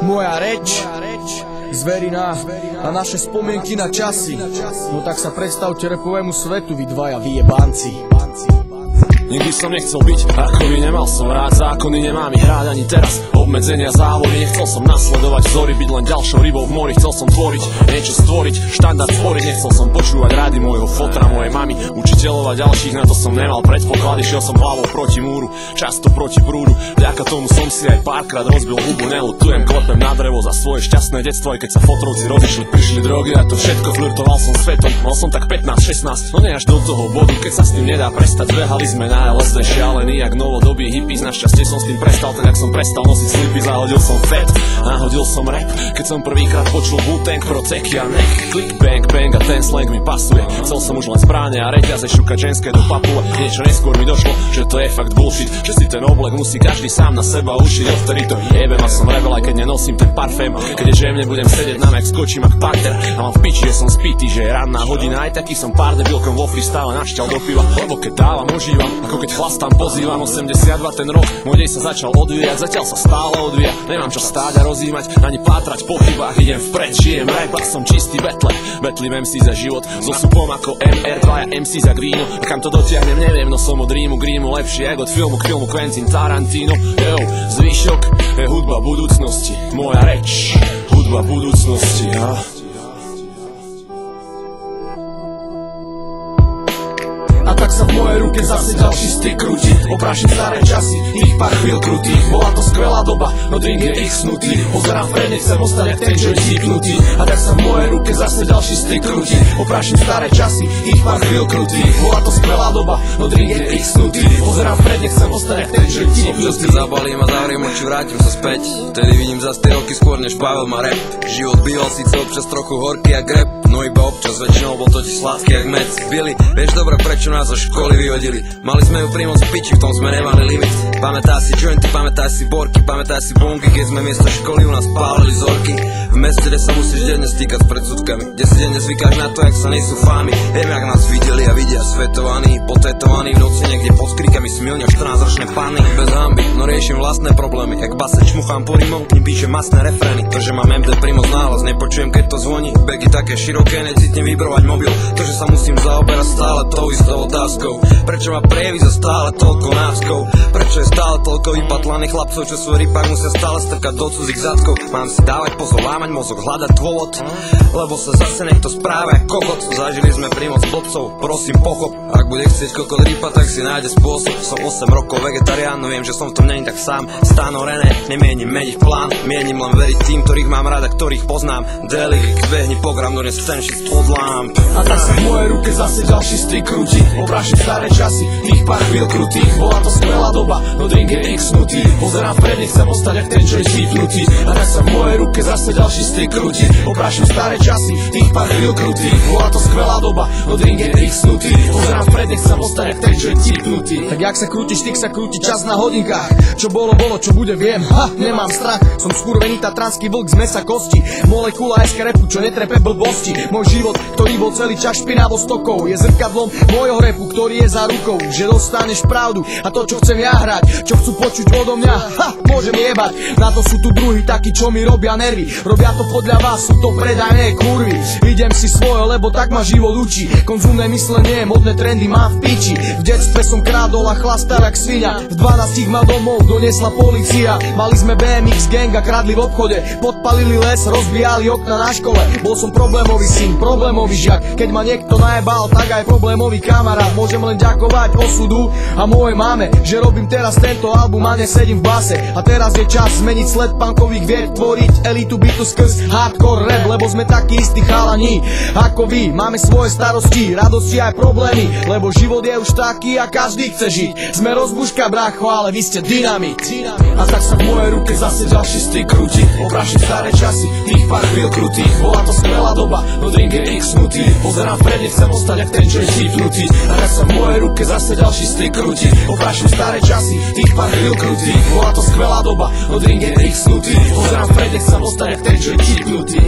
Moja reč zverí na naše spomienky na časy. No tak sa predstavte rapovému svetu, vy dvaja vyjebanci. Nikdy som nechcel byť akoby, nemal som rád zákony, nemám ich rád ani teraz. Obmedzenia, závody, nechcel som nasledovať vzory, byť len ďalšou rybou v mori. Chcel som tvoriť, niečo stvoriť, štandard tvoriť. Nechcel som počúvať rády môjho fotra, mojej mamy, učiteľov a ďalších, na to som nemal predpoklady. Šiel som hlavou proti múru, často proti prúdu. Vďaka tomu som si aj párkrát rozbil hubu, neľutujem, klepem na drevo za svoje šťastné detstvo. Aj keď sa fotrovci rozišli, prišli drogy a to všetko, flirtoval som svetom. Mal som tak 15-16, no ne až do toho bodu, keď sa s tým nedá prestať. Behali sme na LSD šialený jak novodobý hippies. Našťastie som s tým prestal, tak jak som prestal nosiť slipy. Zahodil som fet, nahodil som rap, keď som prvýkrát počul Wu-Tang, Proceky a Nek. Click, bang, bang a ten slang mi pasuje. Chcel som už len zbráne a reťaze, šukať ženské do papule. Niečo neskôr mi došlo, že to je fakt bullshit, že si ten oblek musí každý sám na seba ušiť. Odtedy to jebem a som rebel, aj keď nenosím ten parfém. Keď je žemne, budem sedieť na mek, skočím ak parter. A mám v piči, že som spitý, že je ranná hodina. Aj taký som pár debilkom vo freestyle našťal do piva. Lebo keď dávam, užívam, ako keď chlastám, pozývam. 82 ten rok, môj dej sa začal odvíjať, zatiaľ sa stále odvíja. Nemám čo stáť a rozímať, ani pátrať po chybách. Idem vpred, žijem rap a som čistý betle. Betlím MC za život, so supom ako MR2 a MC za víno. A kam to dotiahnem, neviem, no som od Rímu k Rímu lepší, jak od filmu k filmu Quentin Tarantino. Yo, zvyšok je hudba budúcnosti, moja reč, hudba budúcnosti, A tak sa v mojej ruke zase ďalší styk krúti. Oprášim staré časy, ich pár chvíľ krutých. Bola to skvelá doba, no drink je ich snutý. Pozerám vpred, nechcem ostať jak ten, čo je zípnutý. A tak sa v mojej ruke zase ďalší styk krúti. Oprášim staré časy, ich pár chvíľ krutých. Bola to skvelá doba, no drink je ich snutý. Pozerám vpred, nechcem ostať jak ten, čo je zípnutý. Zabalím a zavriem oči, vrátim sa späť. Vtedy vidím zas 3 roky skôr, než Pavel má rap. Život býval síce občas trochu horký jak rap, no iba občas, väčšinou bol totiž sladký jak med. Billy, vieš dobre, prečo nás zo školy vyhodili? Mali sme ju pri moc piči, v tom sme nemali limit. Pamätáš si jointy, pamätáš si borky, pamätáš si bonky, keď sme miesto školy u nás pálili zorky. V meste, kde sa musíš denne stýkať s predsudkami, kde si denne zvykáš na to, jak sa nejsú fámy. Viem, jak nás videli a vidia svetovaní, potetovaní v noci niekde pod kríkami smilňa 14-ročné pány. Bez hanby, no riešim vlastné problémy, jak base čmuchám po rímom, k nim píšem masné refrény. To, že mám MD primoz náhlas, nepočujem, keď to zvoní. Begy také široké, necítne vybrovať mobil. To, že sa musím zaoberať stále tou istou otázkou. Prečo ma prejaví za stále toľko návskov? Prečo je stále toľko vypatlaných chlapcov, čo svoj rypák musia stále strkať do cudzích zadkov? Mám si dávať pozor, lámať mozog, hľadať dôvod, lebo sa zase niekto správa jak kokot. Zažili sme primoc blbcov, prosím pochop. Ak bude chcieť kokot rypať, tak si nájde spôsob. Som 8 rokov vegetarián, no viem, že som v tom není tak sám. Stáno René, nemienim meniť plán, mienim len veriť tým, ktorých mám rád a ktorých poznám. Deli, behni program, no dnes ten shit odlám. A tak sa v mojej ruke zase ďalší styk krúti. Oprášim staré časy, ich pár chvíľ krutých. Bola to skvelá doba, no drink je ich snutý. Pozerám vpred, nechcem ostať jak ten, čo je zípnutý. A tak sa v mojej ruke zase ďalší styk krúti. Oprášim staré časy, ich pár chvíľ krutých. Bola to skvelá doba, no drink je ich snutý. Pozerám vpred, nechcem ostať jak ten, čo je zípnutý. Tak jak sa krútiš, tých sa krúti čas na hodinkách. Čo bolo, čo bude, viem. Nemám strach, som skurvený tatranský vlk z mesa kosti. Molekula SK repu, čo netrepe blbosti. Môj život, ktorý bol celý čas špinavo stokou, je zrkadlom môjho repu, ktorý je za rukou, že dostaneš pravdu a to, čo chcem ja hrať, čo chcú počuť odo mňa, môžem jebať. Na to sú tu druhí takí, čo mi robia nervy. Robia to podľa vás, sú to predajné kurvy. Idem si svoje, lebo tak ma život učí. Konzumné myslenie, modné trendy mám v piči. V detstve som krádol a chlastal jak svinia. V 12 ma domov doniesla polícia. Mali sme BMX gang a kradli v obchode. Podpalili les, rozbijali okna na škole. Bol som problémový syn, problémový žiak. Keď ma niekto najebal, tak aj problémový kamarát. Môžem len ďakovať osudu a mojej mame, že robím teraz tento album a nesedím v base. A teraz je čas zmeniť sled punkových vied, tvoriť elitu bytu skrz hardcore rap, lebo sme takí istí chalani ako vy. Máme svoje starosti, radosti aj problémy, lebo život je už taký a každý chce žiť. Sme rozbuška, brácho, ale vy ste dynamit. A tak sa v mojej ruke zase ďalší styk krúti. Oprášim staré časy, tých pár chvíľ krutých. Bola to skvelá doba, no drink je ich snutý. Pozerám vpred, nechcem ostať jak ten, čo je zípnutý. A tak sa v mojej ruke zase ďalší styk krúti. Oprášim staré časy, tých pár chvíľ krutých. Bola to skvelá doba, no drink je ich snutý. Pozerám vpred, nechcem ostať jak ten, čo je zípnutý.